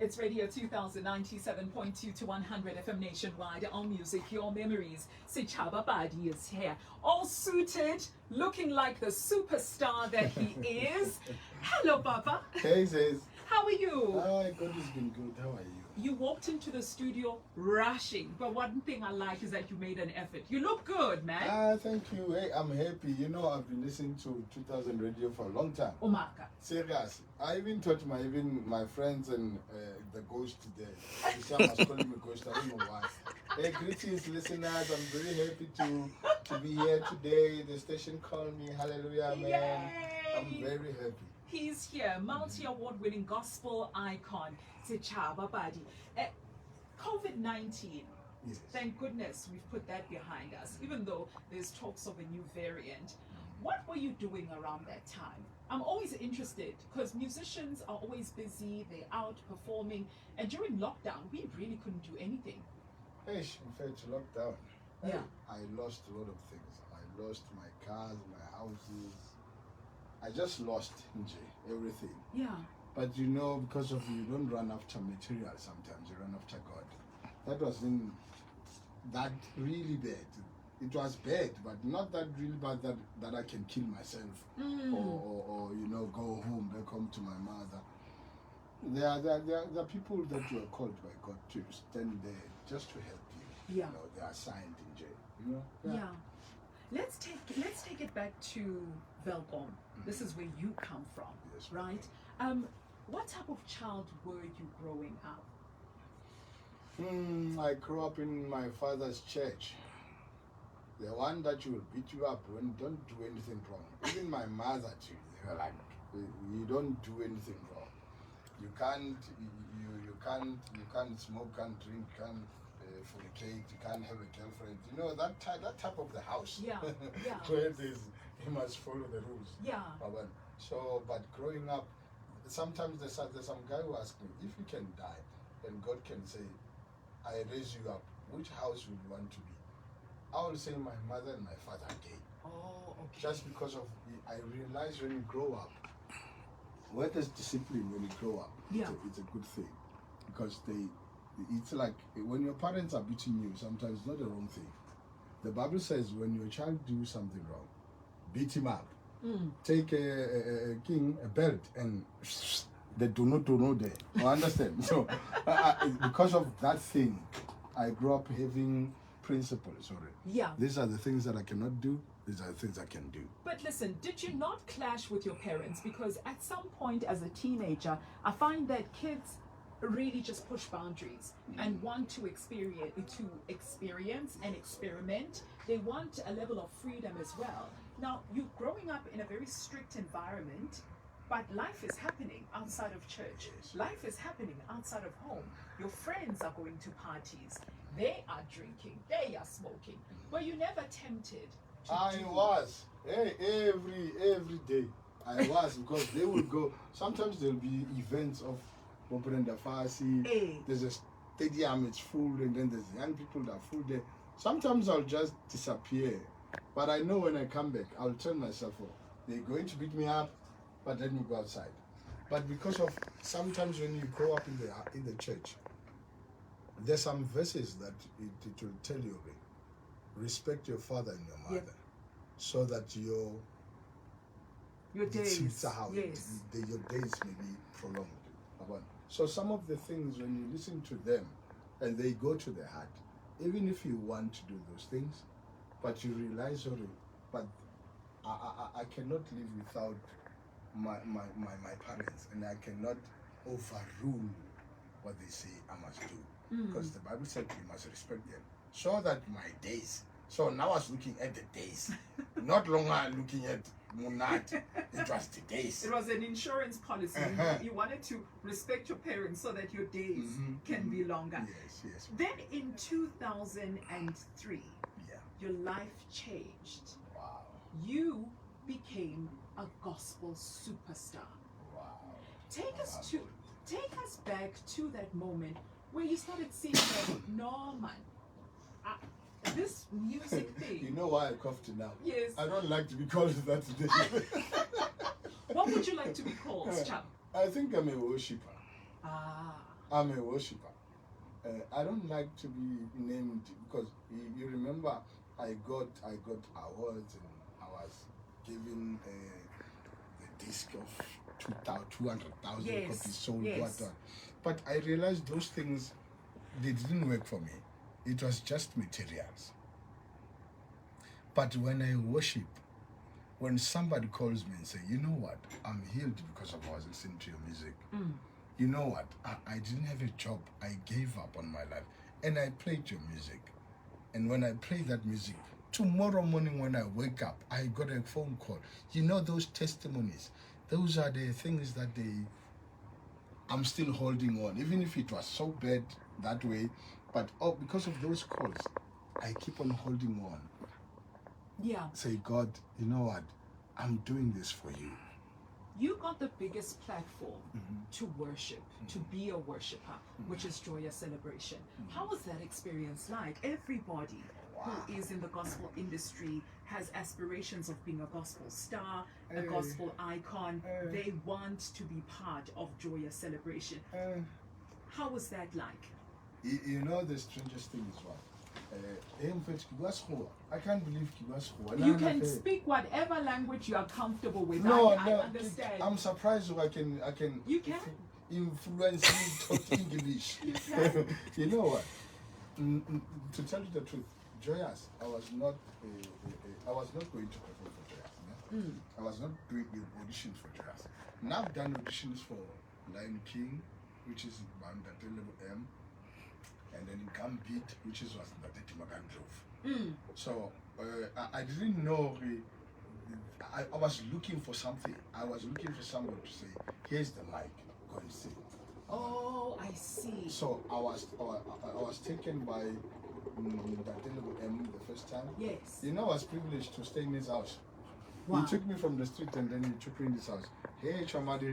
It's Radio 2097.2 to 100 FM nationwide. All music, your memories. Sechaba Pali is here. All suited, looking like the superstar that he is. Hello, Papa. Hey, sis. How are you? God has been good. How are you? You walked into the studio rushing, but one thing I like is that you made an effort. You look good, man. Thank you. Hey, I'm happy. You know, I've been listening to 2000 radio for a long time. Omaka. Serious. I even taught my friends and the ghost today. Some was calling me ghost. I don't know why. Hey, greetings, listeners. I'm very happy to be here today. The station called me. Hallelujah, man. Yay! I'm very happy. He's here, multi-award-winning gospel icon, Sechaba Pali. COVID-19, Yes. thank goodness we've put that behind us, even though there's talks of a new variant. What were you doing around that time? I'm always interested because musicians are always busy, they're out performing, and during lockdown, we really couldn't do anything. Hey, in fact, lockdown. Yeah. I lost a lot of things. I lost my cars, my houses. I just lost everything. Yeah. But you know, because of you don't run after material sometimes, you run after God. That wasn't that really bad. It was bad, but not that really bad that I can kill myself or you know, go home, back home to my mother. There are people that you are called by God to stand there just to help you. Yeah. You know, they are assigned in jail. You know? Yeah. Let's take it back to Velkom. This is where you come from, Yes, right? What type of child were you growing up? I grew up in my father's church. The one that will beat you up when you don't do anything wrong. Even my mother too. They were like, you don't do anything wrong. You can't smoke, can't drink, can't fornicate, you can't have a girlfriend. You know that type of the house. Yeah, yeah. Where you must follow the rules. Yeah. But growing up, sometimes there's some guy who asks me, if you can die and God can say, I raise you up, which house would you want to be? I will say my mother and my father again. Oh, okay. Just because of, I realize when you grow up, where there's discipline when you grow up, Yeah. it's a good thing. Because it's like, when your parents are beating you, sometimes it's not the wrong thing. The Bible says when your child do something wrong, beat him up. Take a king, a belt, and they do not there. You understand? So, because of that thing, I grew up having principles already. Yeah. These are the things that I cannot do. These are the things I can do. But listen, did you not clash with your parents? Because at some point as a teenager, I find that kids really just push boundaries and want to experience and experiment. They want a level of freedom as well. Now, you're growing up in a very strict environment, but life is happening outside of church. Yes. Life is happening outside of home. Your friends are going to parties. They are drinking. They are smoking. Were you never tempted to I do? was. Hey, every day. I was, because they will go. Sometimes there'll be events of Open the Farsi. Hey. There's a stadium, it's full, and then there's young people that are full there. Sometimes I'll just disappear. But I know when I come back, I'll tell myself, oh, they're going to beat me up, but let me go outside. But because of sometimes when you grow up in the church, there's some verses that it will tell you, respect your father and your mother, so that your days, yes. Your days may be prolonged. So some of the things, when you listen to them and they go to the heart, even if you want to do those things, but you realize, but I cannot live without my parents, and I cannot overrule what they say I must do. Because the Bible said you must respect them. So that my days. So now I was looking at the days, not longer looking at Munat. It was the days. It was an insurance policy. You wanted to respect your parents so that your days can be longer. Yes. Then in 2003, your life changed. Wow. You became a gospel superstar. Wow. Take us back to that moment where you started seeing that, no man, this music thing. You know why I coughed now? Yes. I don't like to be called that today. What would you like to be called, Chap? I think I'm a worshipper. I'm a worshiper. I don't like to be named because you remember I got awards and I was given the disc of 200,000 Yes, copies sold. yes. What. But I realized those things, they didn't work for me. It was just materials. But when I worship, when somebody calls me and say, you know what, I'm healed because I was listening to your music. You know what, I didn't have a job. I gave up on my life. And I played your music. And when I play that music, tomorrow morning when I wake up, I got a phone call. You know, those testimonies, those are the things that I'm still holding on. Even if it was so bad that way, but because of those calls, I keep on holding on. Yeah. Say, God, you know what? I'm doing this for you. You got the biggest platform to worship, to be a worshiper, which is Joyous Celebration. How was that experience like? Everybody who is in the gospel industry has aspirations of being a gospel star, a gospel icon. They want to be part of Joyous Celebration. How was that like? You know the strangest thing is what? I can't believe you can speak whatever language you are comfortable with. No, I understand. I'm surprised I can You can influence you to talk English. You can. You know what? To tell you the truth, Joyous, I was not going to perform for Joyous. No? I was not doing auditions for Joyous. Now I've done auditions for Lion King, which is band at level M. And then in Gambit, which was the Timagan Grove. So I didn't know. I was looking for something. I was looking for someone to say, "Here's the mic, go and sing." Oh, I see. So I was taken by the M the first time. Yes. You know, I was privileged to stay in his house. Wow. He took me from the street and then he took me in his house. Hey, Chamadi,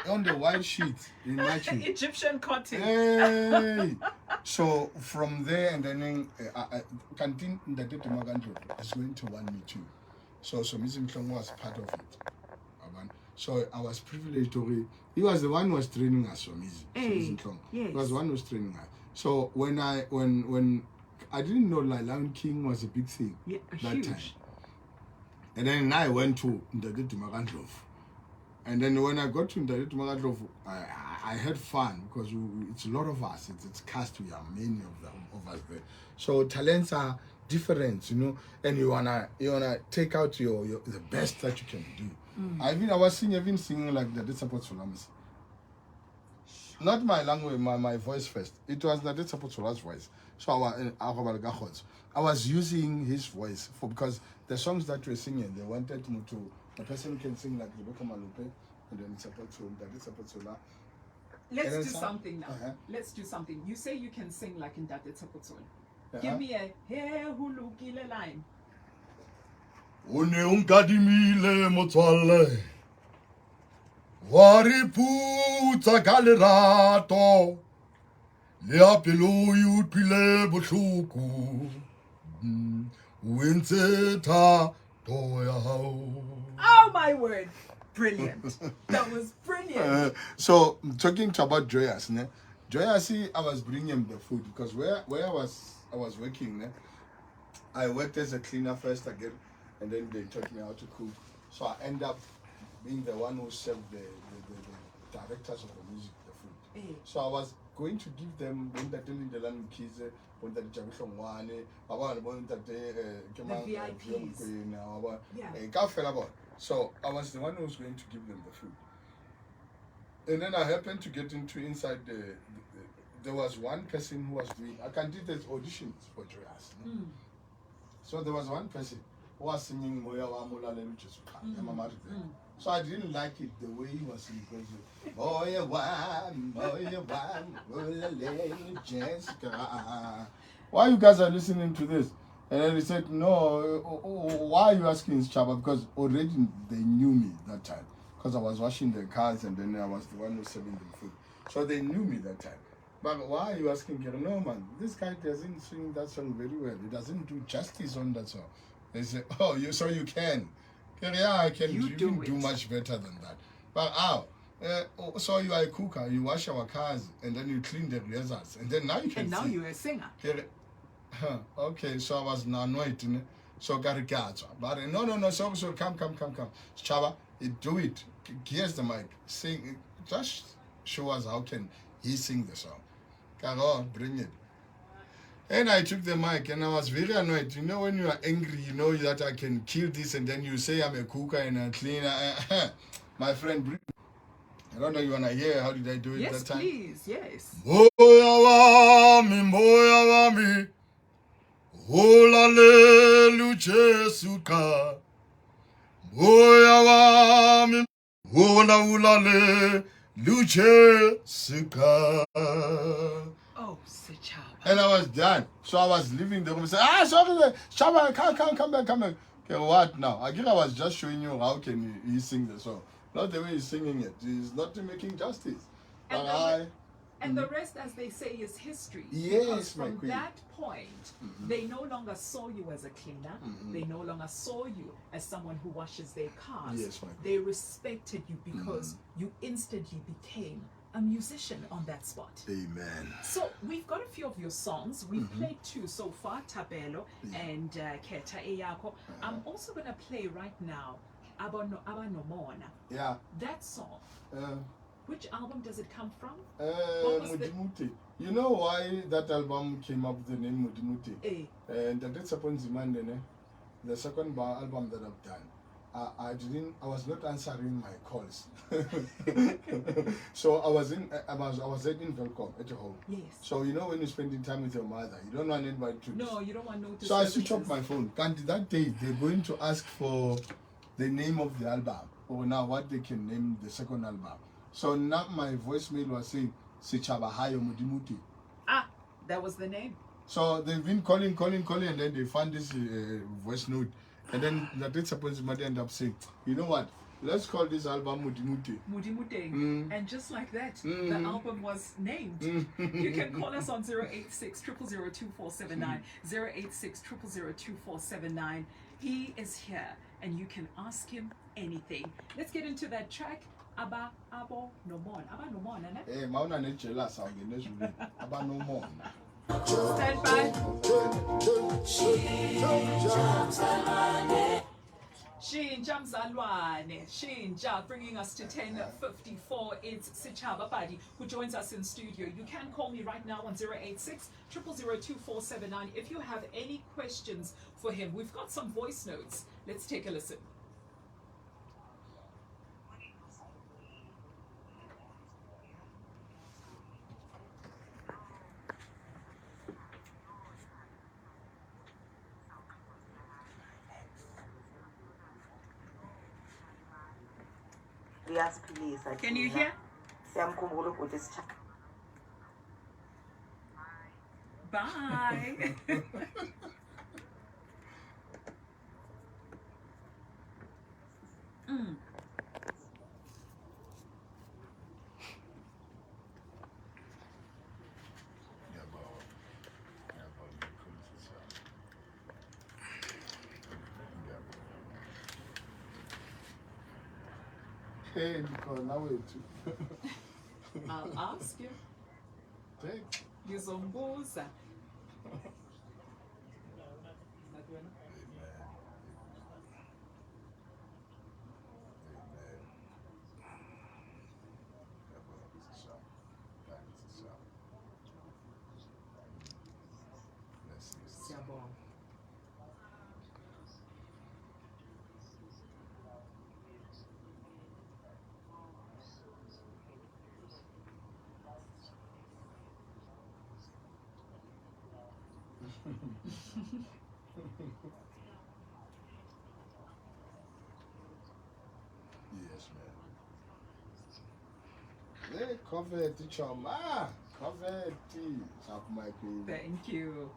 on the white sheet in my sheet. Egyptian cotton. Hey! So from there and then canteen that did Magandro is going to want me too. So Mr. Mklong was part of it. So I was privileged to he was the one who was training us from his Mklong. Yes. He was the one who was training us. So when I didn't know Lion King was a big thing that huge time. And then I went to Ndade Magandrov. And then when I got to Ndade Magandrov, I had fun because it's a lot of us. It's cast. We are many of us there. So talents are different, you know, and you wanna take out the best that you can do. I was singing like Ndade Support Solamas. Not my language, my voice first. It was Ndade Support Sola's voice. So I was using his voice because the songs that we're singing, they wanted me to a person who can sing like Rebecca Malupe and then support Sola. Let's do something now. Let's do something. You say you can sing like in Ndade Tsapotsola. Give me a hey hulukile line. One unkadimile motswalle Wari puta galerato Le apelo yupile botlhoko Wentse tha toya hao. Oh my word. Brilliant. That was brilliant. So talking about Joyous, ne? Joyous, I was bringing him the food because where I was working, ne? I worked as a cleaner first again, and then they taught me how to cook. So I end up being the one who served the directors of the music the food. So I was going to give them when they're telling the land kids, when they're VIPs. So I was the one who was going to give them the food. And then I happened to get inside there was one person who was doing, I can do the auditions for Joyous. So there was one person who was singing Moya wa Mula Le Luchesuka. So I didn't like it the way he was singing because Moya wa Mula Le Luchesuka. Why you guys are listening to this? And then he said, no, why are you asking Sechaba? Because already they knew me that time. Because I was washing their cars and then I was the one who was serving them food. So they knew me that time. But why are you asking? No, man, this guy doesn't sing that song very well. He doesn't do justice on that song. They say, oh, so you can. Yeah, I can You even do much better than that. But So you are a cooker, you wash our cars, and then you clean the razors, and then now you can And now sing. you're a singer. Okay, so I was annoyed. So Garikazo. But no. So come. Chava, do it. Here's the mic. Sing. Just show us how can he sing the song. Carol, bring it. And I took the mic and I was very annoyed. You know when you are angry, you know that I can kill this, and then you say I'm a cooker and a cleaner. My friend, bring. I don't know you wanna hear how did I do it Yes, that time? please. Yes. Moya wami. Olale luche suka, moya wami. Ola ulale luche suka. Oh, Sechaba. And I was done. So I was leaving the room. Say, sorry, Shaba, come back. Okay, what now? I was just showing you how can he sing the song. Not the way he's singing it. He's not making justice. And But And the rest, as they say, is history. Yes, because my from queen. that point, they no longer saw you as a cleaner. They no longer saw you as someone who washes their cars. Yes, my queen. They respected you because you instantly became a musician on that spot. Amen. So we've got a few of your songs. We've played two so far, Tabelo and Keta Eyako. I'm also going to play right now Abanomona. Yeah. That song. Which album does it come from? was the- Mudimuti. You know why that album came up with the name Mudimuti? And that's upon Zimandene, the second album that I've done. I was not answering my calls. So I was in Velcom at home. Yes. So you know when you're spending time with your mother, you don't want anybody to. No, you don't want notice. So I switch off my phone. And that day they're going to ask for the name of the album, or now what they can name the second album. So now my voicemail was saying Sechaba Hayo Mudimuti. That was the name. So they've been calling, and then they found this voice note. And then that supposed to end up saying, you know what? Let's call this album Mudimuti. Mudimute. And just like that, the album was named. You can call us on 086 000 2479, 086 000 2479. He is here and you can ask him anything. Let's get into that track. Aba Nomon. Aba Nomon, eh? Mauna Nechela sound in this way. Aba no more. Stand by. Shinja Mzalwane. Shinja, bringing us to 10:54. It's Sechaba Pali who joins us in studio. You can call me right now on 086 000 2479 if you have any questions for him. We've got some voice notes. Let's take a listen. Can you hear? Bye. Hey, because now it's I'll ask you. take. Ngizombuza. Siyabonga. Yes, man. Hey, coffee, teacher. Coffee, tea. Stop my queen. Thank you.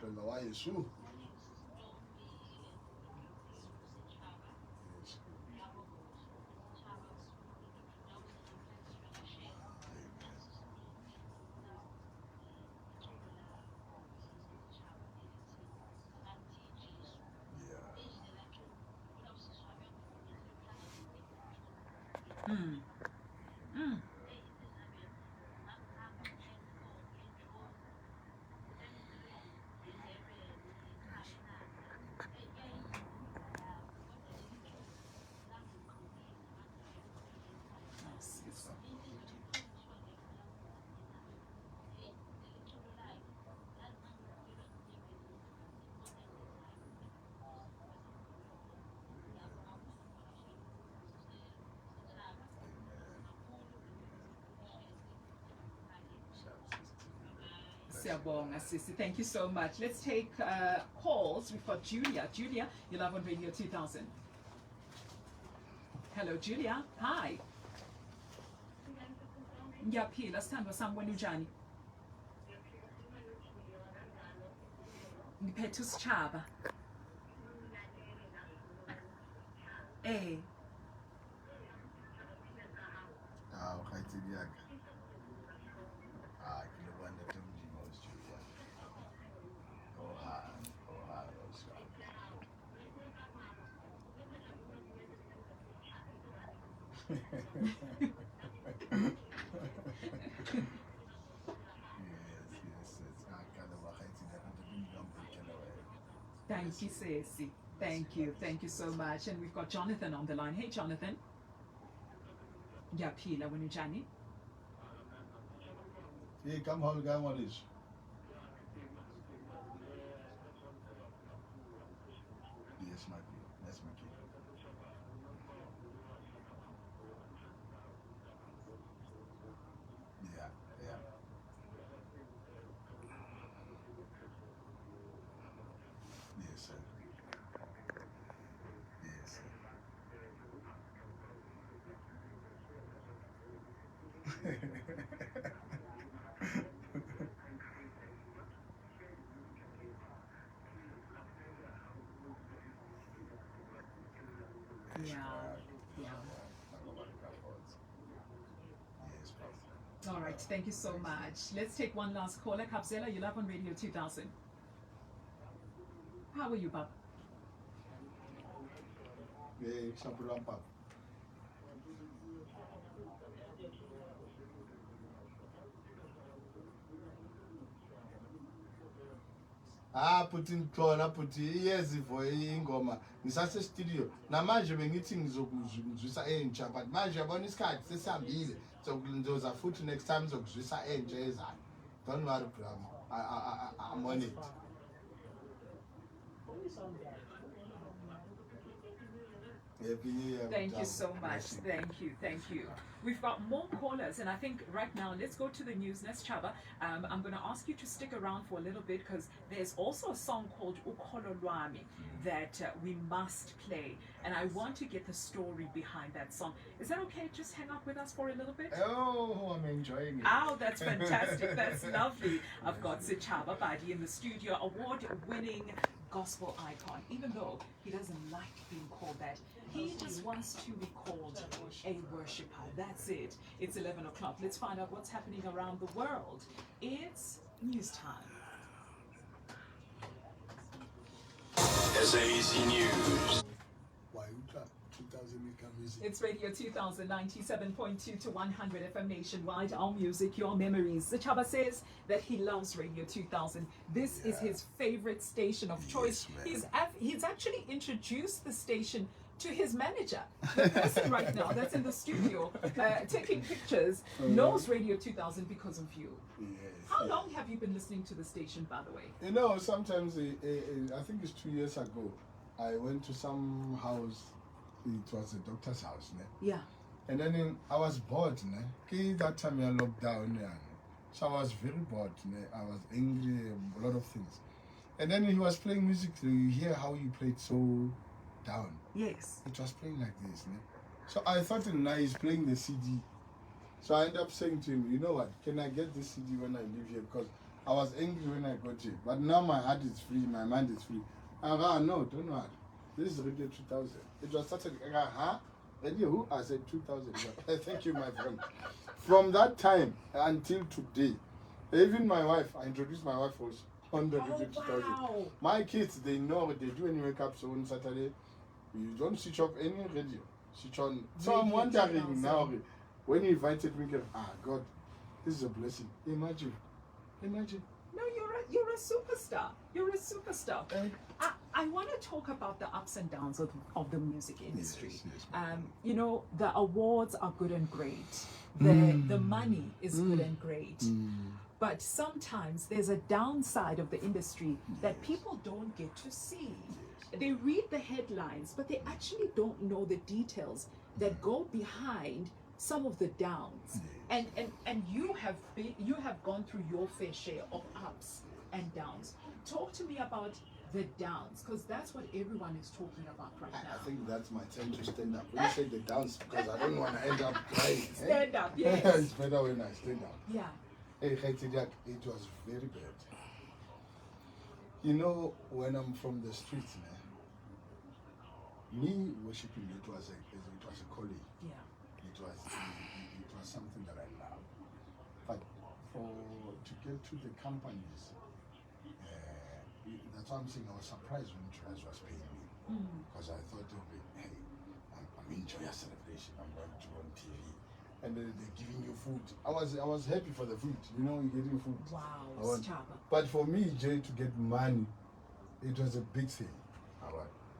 Plena wayesu. Mm. Mm. Yes, yes. Siyabonga, Sissy. Thank you so much. Let's take calls. We've got Julia. Julia, you're live on Radio 2000. Hello, Julia. Hi. Ngiyaphila, sithandwa sami, wena unjani? Ngiphethe uSichaba. Eh. Ah, ukhathile yakhe. Ah, kilobanda tumjima uSjulia. Oha, Thank you, Sissy. Thank you. Thank you so much. And we've got Jonathan on the line. Hey, Jonathan. Ngiyaphila, wena unjani? Hey, come hold on, this. Yes, my dear. That's my kid. Yeah, yeah. Yes, sir. Yes, sir. Yeah. Yeah. Yes, Pastor. All right. Thank you so much. Let's take one last caller. Kapzela, you're live on Radio 2000. How are you, Bob? Yeah, Shapurampa. Ah, puthi khona puthi iyezivo ingoma ngisase studio namanje bengithi ngizokuzwisa entsha but manje yabona isikhathi sesihambile sokulindoza futhi next time ngizokuzwisa entsha ezayo. Don't worry, bro. I'm on it. Happy New Year. Thank you so much. Thank you. Thank you. We've got more callers, and I think right now, let's go to the news. Sechaba, I'm going to ask you to stick around for a little bit because there's also a song called Ukholo Lwami that we must play, and I want to get the story behind that song. Is that okay? Just hang out with us for a little bit. Oh, I'm enjoying it. Oh, that's fantastic. That's lovely. I've got Sechaba Pali in the studio, award-winning gospel icon, even though he doesn't like being called that. He just wants to be called a worshiper. That's it. It's 11 o'clock. Let's find out what's happening around the world. It's news time. SABC News. Why 2000 music? It's Radio 2000, 97.2 to 100 FM nationwide. Our music, your memories. Sechaba says that he loves Radio 2000. This is his favorite station of choice. Yes, He's actually introduced the station to his manager. The person right now that's in the studio taking pictures knows Radio 2000 because of you. Yes. How long have you been listening to the station, by the way? You know, sometimes I think it's 2 years ago. I went to some house. It was a doctor's house, ne? Yeah. And then I was bored, ne? That time I locked down, ne? So I was very bored, ne? I was angry, a lot of things. And then he was playing music. You hear how he played so down. Yes. It was playing like this, ne? So I thought, now he's playing the CD. So I ended up saying to him, you know what? Can I get this CD when I leave here? Because I was angry when I got here, but now my heart is free, my mind is free. No, don't worry. This is Radio 2000. It was started, Radio who? I said 2000. Thank you, my friend. From that time until today, even my wife, I introduced my wife also on the Radio 2000. Wow. My kids, they know they do any wake up, so on Saturday, you don't switch off any radio. Switch on. So I'm Radio wondering 2000. now, when you invited me, God, this is a blessing. Imagine. No, you're a superstar. You're a superstar. Eh? I want to talk about the ups and downs of the music industry. Yes, You know, the awards are good and great. The money is good and great. But sometimes there's a downside of the industry that people don't get to see. They read the headlines, but they actually don't know the details that go behind some of the downs. And you have gone through your fair share of ups and downs. Talk to me about the downs, because that's what everyone is talking about right now. I think that's my time to stand up. When you say the dance, because I don't want to end up crying. Stand up, yes. It's better when I stand up. Yeah. Hey, it was very bad. You know, when I'm from the streets, man, me worshiping it was a calling. Yeah. It was something that I love. But to get to the companies, that's why I'm saying I was surprised when Trez was paying me, because I thought, hey, I'm enjoying a celebration. I'm going to on TV, and then they're giving you food. I was happy for the food. You know, you're getting food. Wow, Sechaba. But for me, Jay, to get money, it was a big thing.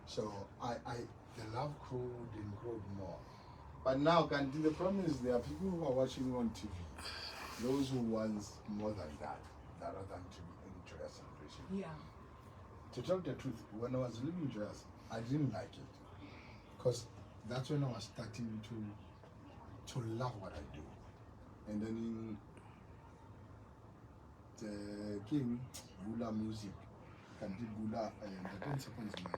So the love growed and growed more. But now, the problem is there are people who are watching on TV, those who want more than that, rather than to enjoy a celebration. Yeah. To tell the truth, when I was living in Joyous, I didn't like it, because that's when I was starting to love what I do. And then in the King Gula music, Kandi Gula, and the consequence man,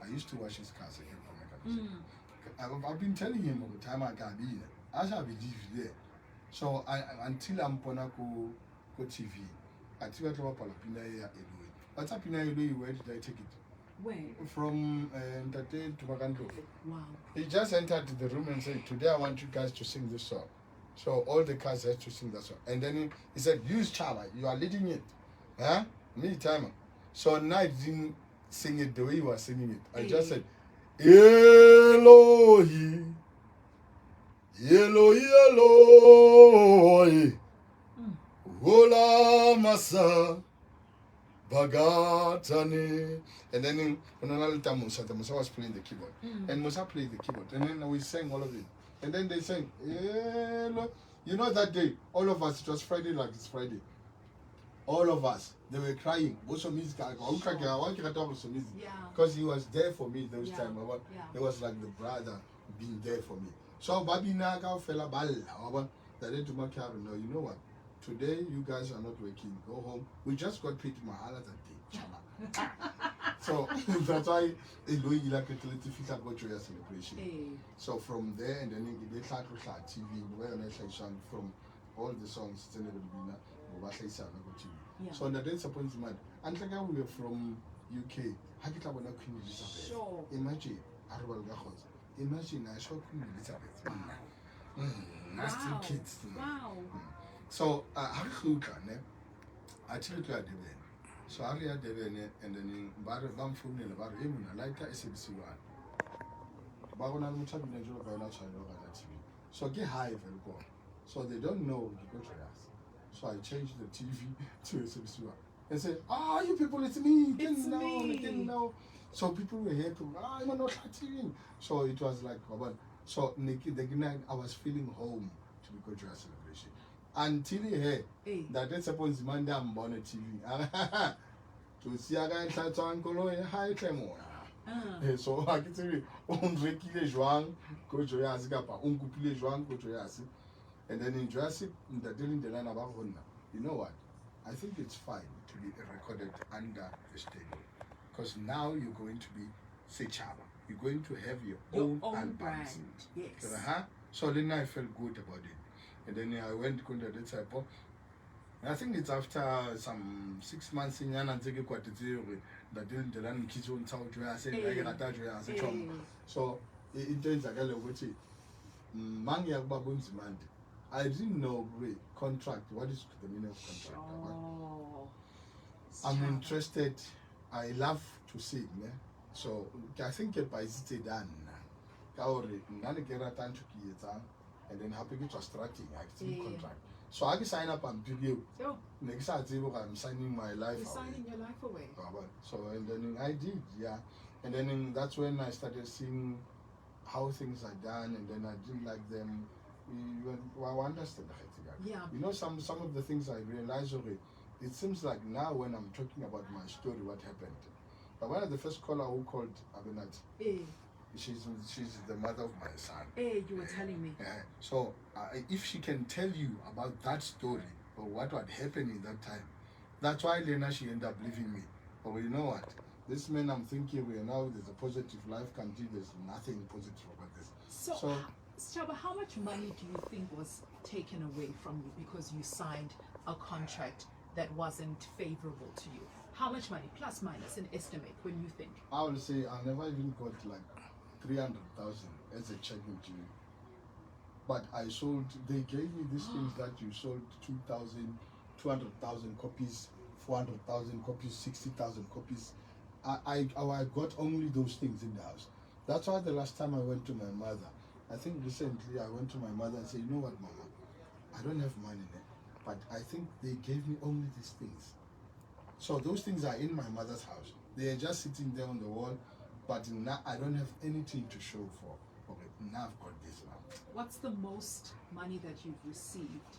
I used to watch his cars again for my I've been telling him all the time I can be here. I shall be there. So until I'm gonna go TV, until I go Palapina here, what's up in where did I take it? Where? From Entertain to Magando. Wow. He just entered the room and said, today I want you guys to sing this song. So all the cast had to sing that song. And then he said, use Chaba, you are leading it. Huh? Me timer. So now I didn't sing it the way he was singing it. I just said, Elohi, Elohi, Elohi, Ola Masa, Bagatani. And then when another time Musa was playing the keyboard. And Musa played the keyboard. And then we sang all of it. And then they sang, Elo. You know that day, all of us, it was Friday like it's Friday. All of us, they were crying. Because he was there for me those times. He was like the brother being there for me. So Babi Naga fella balla. That to my car. No, you know what? Today you guys are not working. Go home. We just got paid Mahala that day. So that's why Elohi like a go to your celebration. So from there and then they start to TV where I song from all the songs so on the day's appointment, and we were from UK. Queen Elizabeth. Sure. Imagine Imagine I saw Queen Elizabeth. Nasty kids. Wow. So I actually so I had and then Bam from the Bar Him, I like SBC one. So get high and go. So they don't know the go to us. So I changed the TV to SBC and said, you people, it's me. Didn't know. So people were here to, I'm not TV. So it was like, so the night I was feeling home to be go to a celebration. Until he heard that that's supposed to man I'm on a TV. To see a guy try to uncle high tremor. So I can tell you, Rekile Juan, go to Yazigapa, Uncupile Juan, go to Yasi. And then in Jurassic, during the line about Honda, you know what? I think it's fine to be recorded under the stable. Because now you're going to be Sechaba. You're going to have your own brand. Yes. So then I felt good about it. And then I went to the type of I think it's after some 6 months in Yana Ziggy Quatizio that didn't the land kitchen town to us, I got as a chum. So it turns like a little bit. Mania Baboon's man. I didn't know contract. What is the meaning of contract? Oh. I'm interested. I love to sing. Yeah? So I think if I sit down, and then happy to starting acting contract. So I can sign up and pick you. Oh. Next I'm signing my life You're away. signing your life away. So and then I did, yeah. And then that's when I started seeing how things are done, and then I didn't like them. I understand. Yeah. You know, some of the things I realized already. It seems like now when I'm talking about my story, what happened. But one of the first caller who called Abinat, she's the mother of my son. You were telling me. So if she can tell you about that story or what happened in that time, that's why Lena she ended up leaving me. But you know what? This man I'm thinking now there's a positive life country. There's nothing positive about this. So Sechaba, how much money do you think was taken away from you because you signed a contract that wasn't favorable to you? How much money, plus minus, an estimate when you think? I would say I never even got like 300,000 as a check into you. But I sold, they gave me these things that you sold 2,000, 200,000 copies, 400,000 copies, 60,000 copies. I got only those things in the house. That's why the last time I went to my mother, I think recently I went to my mother and said, you know what, Mama, I don't have money there, but I think they gave me only these things. So those things are in my mother's house. They are just sitting there on the wall, but now I don't have anything to show for. Okay, now I've got this now. What's the most money that you've received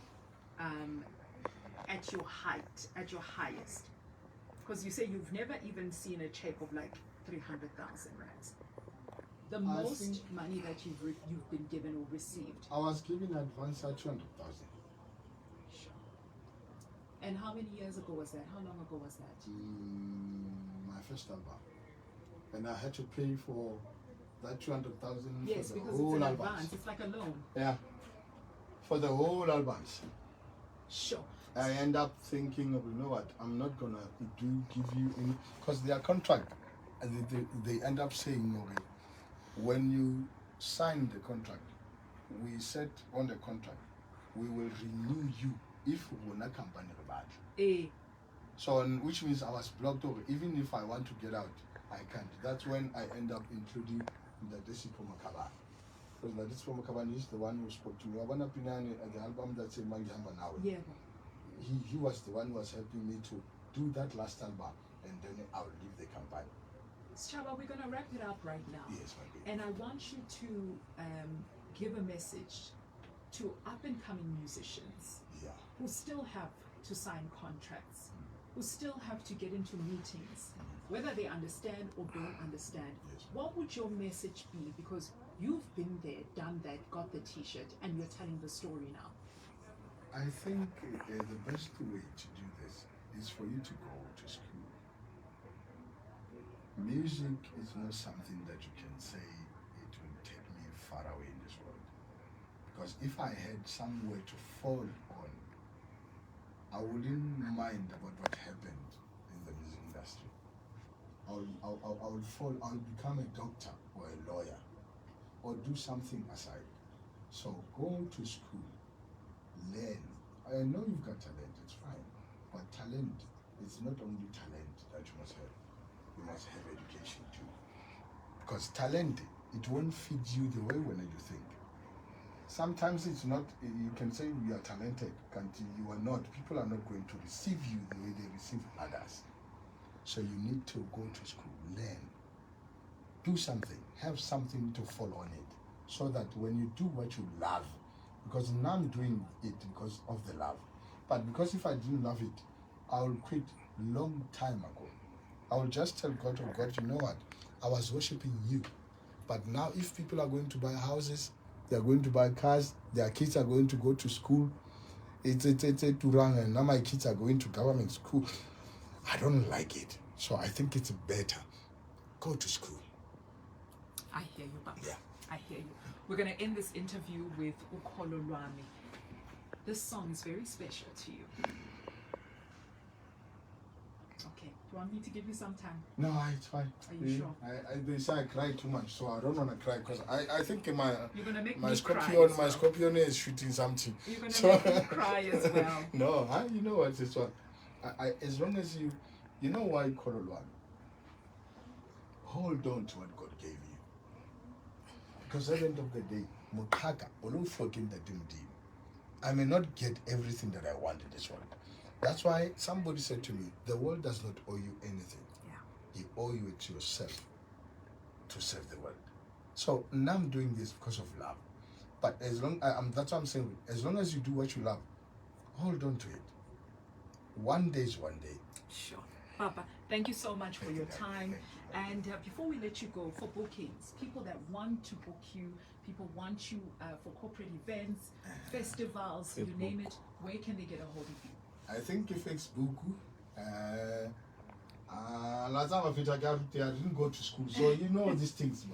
at your height, at your highest? Because you say you've never even seen a check of like 300,000 rands. The most money that you've been given or received. I was given advance at 200,000. Sure. And how many years ago was that? How long ago was that? My first album. And I had to pay for that 200,000 yes, for the because whole it's an album. advance. It's like a loan. Yeah, for the whole albums. Sure. I end up thinking, you know what, I'm not gonna give you any, because their contract, and they end up saying, okay, when you sign the contract, we said on the contract, we will renew you if we're not company bad. So, which means I was blocked over. Even if I want to get out, I can't. That's when I end up including the Sechaba Pali. Because the Sechaba Pali is the one who spoke to me. I want to be at the album that said Mangi Hamba now. Yeah. He was the one who was helping me to do that last album, and then I'll leave the company. Sechaba, we're going to wrap it up right now. Yes, my dear. And I want you to give a message to up-and-coming musicians who still have to sign contracts, who still have to get into meetings, whether they understand or don't understand. Yes. What would your message be? Because you've been there, done that, got the t-shirt, and you're telling the story now. I think the best way to do this is for you to go to school. Music is not something that you can say it will take me far away in this world. Because if I had somewhere to fall on, I wouldn't mind about what happened in the music industry. I'll become a doctor or a lawyer or do something aside. So go to school. Learn. I know you've got talent, it's fine. But talent is not only talent that you must have. You must have education too. Because talent, it won't feed you the way when you think. Sometimes it's not, you can say you are talented, until you are not. People are not going to receive you the way they receive others. So you need to go to school, learn. Do something, have something to follow on it. So that when you do what you love, because now I'm doing it because of the love. But because if I didn't love it, I will quit long time ago. I will just tell God, oh God, you know what? I was worshiping you. But now if people are going to buy houses, they are going to buy cars, their kids are going to go to school, and now my kids are going to government school. I don't like it. So I think it's better. Go to school. I hear you, Baba. Yeah. I hear you. We're going to end this interview with Ukholo Lwami. This song is very special to you. want me to give you some time? No, it's fine. Are you sure? They say I cry too much, so I don't want to cry because I think You're gonna make my me scorpion cry as my well. scorpion is shooting something. You're gonna So- make me cry as well. No, you know what this one. I as long as you know why Kololwan. Hold on to what God gave you. Because at the end of the day, Mutaka, I may not get everything that I want in this world. That's why somebody said to me, the world does not owe you anything. Yeah. You owe you to yourself to serve the world. So now I'm doing this because of love. But as long that's what I'm saying. As long as you do what you love, hold on to it. One day is one day. Sure. Papa, thank you so much for your time. And before we let you go, for bookings, people that want to book you, people want you for corporate events, festivals, you name it, where can they get a hold of you? I think if it's Buku, last time I didn't go to school, so you know these things,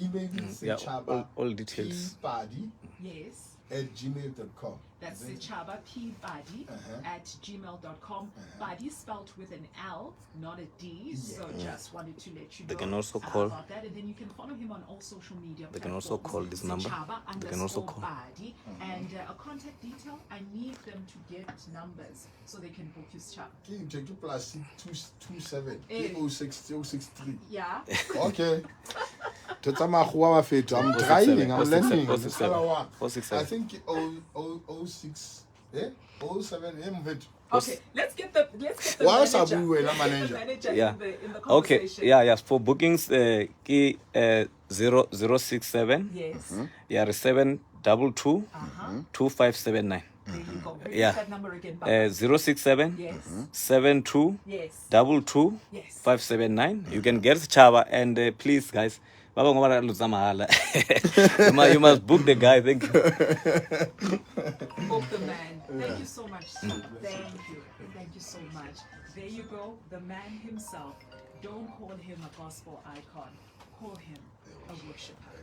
email me Sechaba all details. Pali Yes. at gmail.com. That's Sechaba Pali at gmail.com. Pali spelled with an L, not a D. So just wanted to let you know They can also call. about that. And then you can follow him on all social media They can also platforms. call this number. Sechaba They can also _ call. Pali. And a contact detail. I need them to get numbers so they can book his chap. Take you plus 227 Eh. 063. Yeah. Okay. I'm trying, I'm learning. 467. I think 06, 07, Okay, let's get the Why manager. Sabu wela Let's get the manager? manager Yeah. in the Okay, conversation. yeah, for bookings, 0067, Yes. yeah, 722 2579. There you go. Repeat Yeah. that number again. Baba. 067 Yes. 72 Yes. 22 Yes. 579. You can get Chava, and please, guys, Baba ngomara luza mahala. You must book the guy. Thank you. Book the man. Thank you so much. Thank you. Thank you so much. There you go. The man himself. Don't call him a gospel icon. Call him a worshiper.